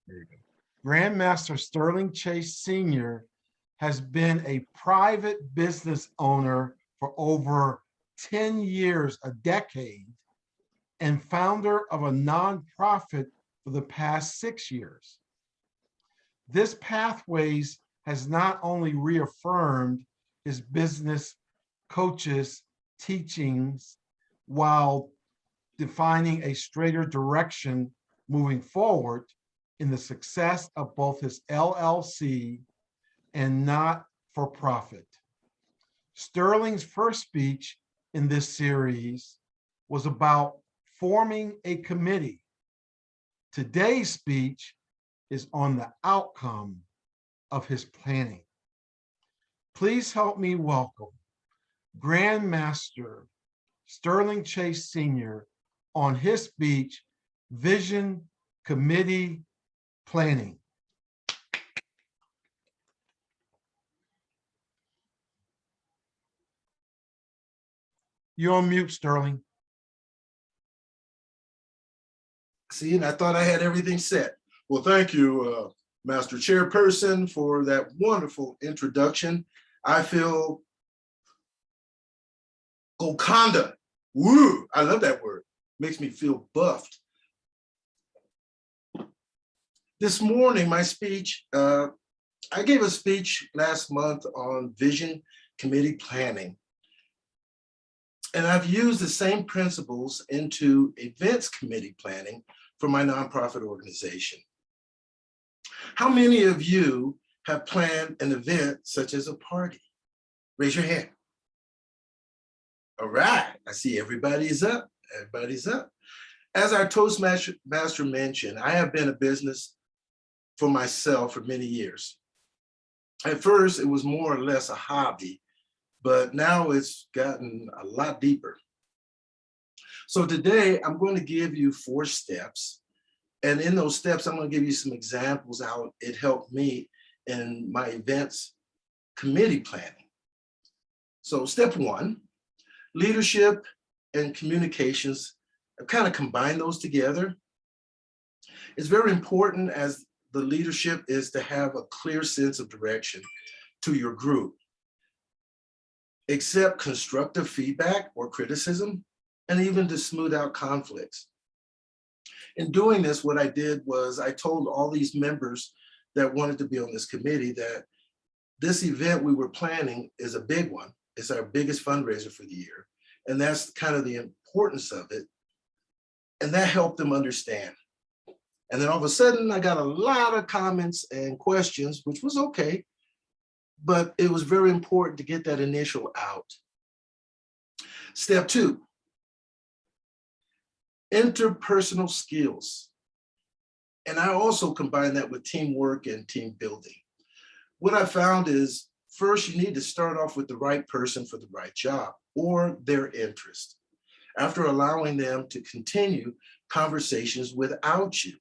There you go. Grandmaster Sterling Chase Sr. has been a private business owner for over 10 years, a decade, and founder of a nonprofit for the past 6 years. This Pathways has not only reaffirmed his business coaches' teachings while defining a straighter direction moving forward in the success of both his LLC and not-for-profit. Sterling's first speech in this series was about forming a committee. Today's speech is on the outcome of his planning. Please help me welcome Grandmaster Sterling Chase Sr. on his speech, Vision Committee Planning. You're on mute, Sterling. See, and I thought I had everything set. Well, thank you, Master Chairperson, for that wonderful introduction. I feel Golconda. Woo, I love that word. Makes me feel buffed. This morning, my speech, I gave a speech last month on Vision Committee Planning. And I've used the same principles into events committee planning for my nonprofit organization. How many of you have planned an event such as a party? Raise your hand. All right, I see everybody's up. Everybody's up. As our Toastmaster mentioned, I have been a business for myself for many years. At first, it was more or less a hobby, but now it's gotten a lot deeper. So today, I'm going to give you 4 steps. And in those steps, I'm going to give you some examples how it helped me in my events committee planning. So step 1, leadership and communications. I've kind of combined those together. It's very important as the leadership is to have a clear sense of direction to your group. Accept constructive feedback or criticism, and even to smooth out conflicts. In doing this, what I did was I told all these members that wanted to be on this committee that this event we were planning is a big one. It's our biggest fundraiser for the year. And that's kind of the importance of it. And that helped them understand. And then all of a sudden, I got a lot of comments and questions, which was okay. But it was very important to get that initial out. Step 2, interpersonal skills. And I also combine that with teamwork and team building. What I found is, first, you need to start off with the right person for the right job or their interest, after allowing them to continue conversations without you.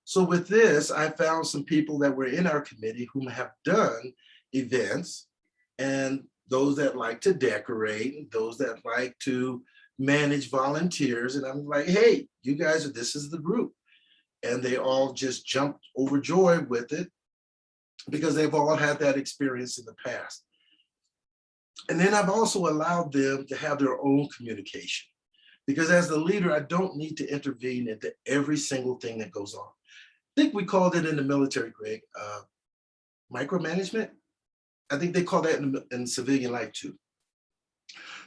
So with this, I found some people that were in our committee who have done events, and those that like to decorate, and those that like to manage volunteers. And I'm like, hey, you guys, this is the group. And they all just jumped overjoyed with it because they've all had that experience in the past. And then I've also allowed them to have their own communication, because as the leader, I don't need to intervene into every single thing that goes on. I think we called it in the military, Greg, micromanagement. I think they call that in civilian life too.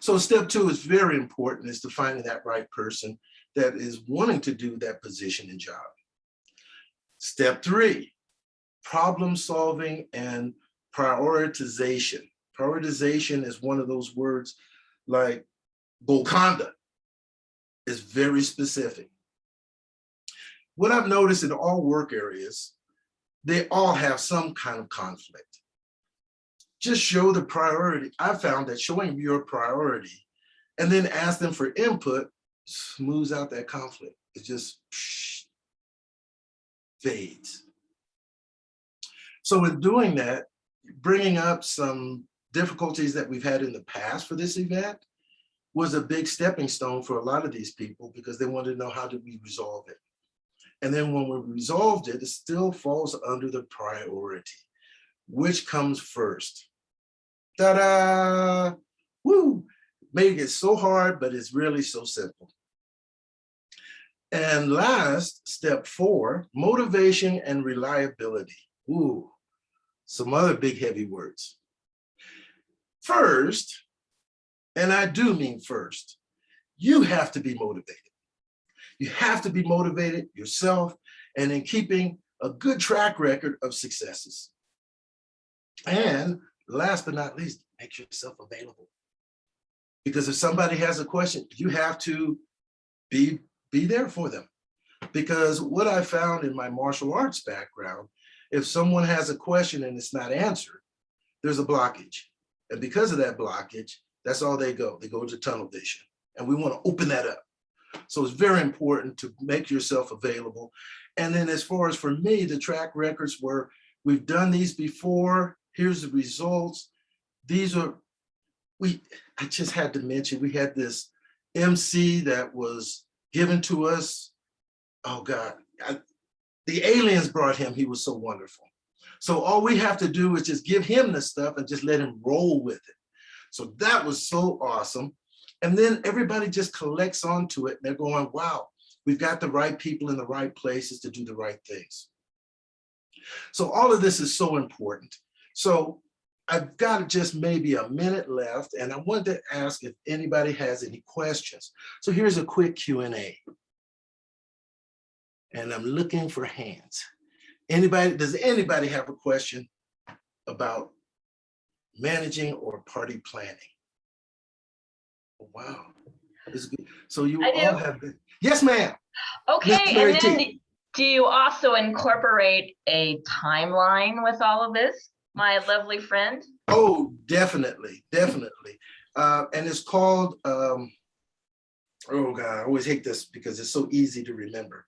So step 2 is very important, is to finding that right person that is wanting to do that position and job. Step 3, problem solving and prioritization. Prioritization is one of those words like Golconda. Is very specific. What I've noticed in all work areas, they all have some kind of conflict. Just show the priority. I found that showing your priority and then ask them for input smooths out that conflict. It just fades. So in doing that, bringing up some difficulties that we've had in the past for this event was a big stepping stone for a lot of these people, because they wanted to know, how did we resolve it? And then when we resolved it, it still falls under the priority. Which comes first? Ta-da! Woo! Make it so hard, but it's really so simple. And last, step 4, motivation and reliability. Ooh, some other big heavy words. First, and I do mean first, you have to be motivated. You have to be motivated yourself and in keeping a good track record of successes. And last but not least, make yourself available. Because if somebody has a question, you have to be there for them. Because what I found in my martial arts background, if someone has a question and it's not answered, there's a blockage. And because of that blockage, that's all they go. They go to tunnel vision. And we want to open that up. So it's very important to make yourself available. And then as far as for me, the track records were, we've done these before, here's the results. These are, I just had to mention, we had this MC that was given to us. Oh God, the aliens brought him, he was so wonderful. So all we have to do is just give him the stuff and just let him roll with it. So that was so awesome. And then everybody just collects onto it and they're going, wow, we've got the right people in the right places to do the right things. So all of this is so important. So I've got just maybe a minute left and I wanted to ask if anybody has any questions. So here's a quick Q&A. And I'm looking for hands. Does anybody have a question about managing or party planning? Wow, this is good. So you all have been, yes, ma'am. Okay, and then do you also incorporate a timeline with all of this, my lovely friend? Oh, definitely, definitely. And it's called, oh God, I always hate this because it's so easy to remember.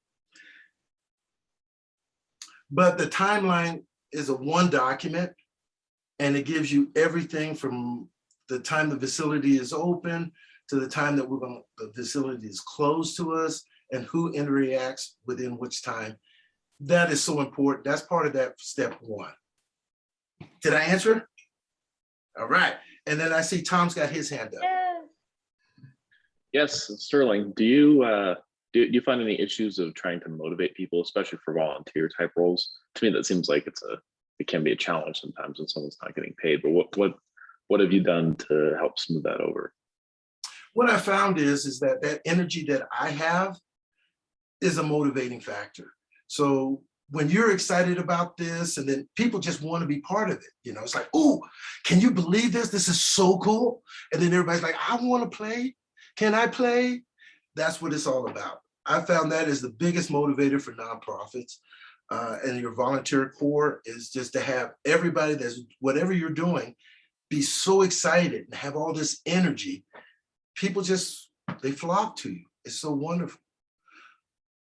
But the timeline is a one document and it gives you everything from the time the facility is open to the time that the facility is closed to us and who interacts within which time. That is so important. That's part of that step 1. Did I answer? All right. And then I see Tom's got his hand up. Yes, Sterling, do you find any issues of trying to motivate people, especially for volunteer type roles? To me, that seems like it can be a challenge sometimes when someone's not getting paid, but what have you done to help smooth that over? What I found is that energy that I have is a motivating factor. So when you're excited about this and then people just want to be part of it, you know, it's like, oh, can you believe this? This is so cool. And then everybody's like, I want to play. Can I play? That's what it's all about. I found that is the biggest motivator for nonprofits and your volunteer corps is just to have everybody that's whatever you're doing, be so excited and have all this energy. People just, they flock to you. It's so wonderful.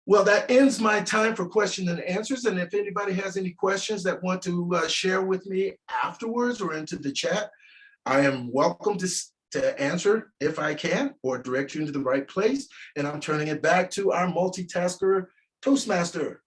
Well, that ends my time for question and answers. And if anybody has any questions that want to share with me afterwards or into the chat, I am welcome to answer if I can or direct you into the right place. And I'm turning it back to our multitasker Toastmaster.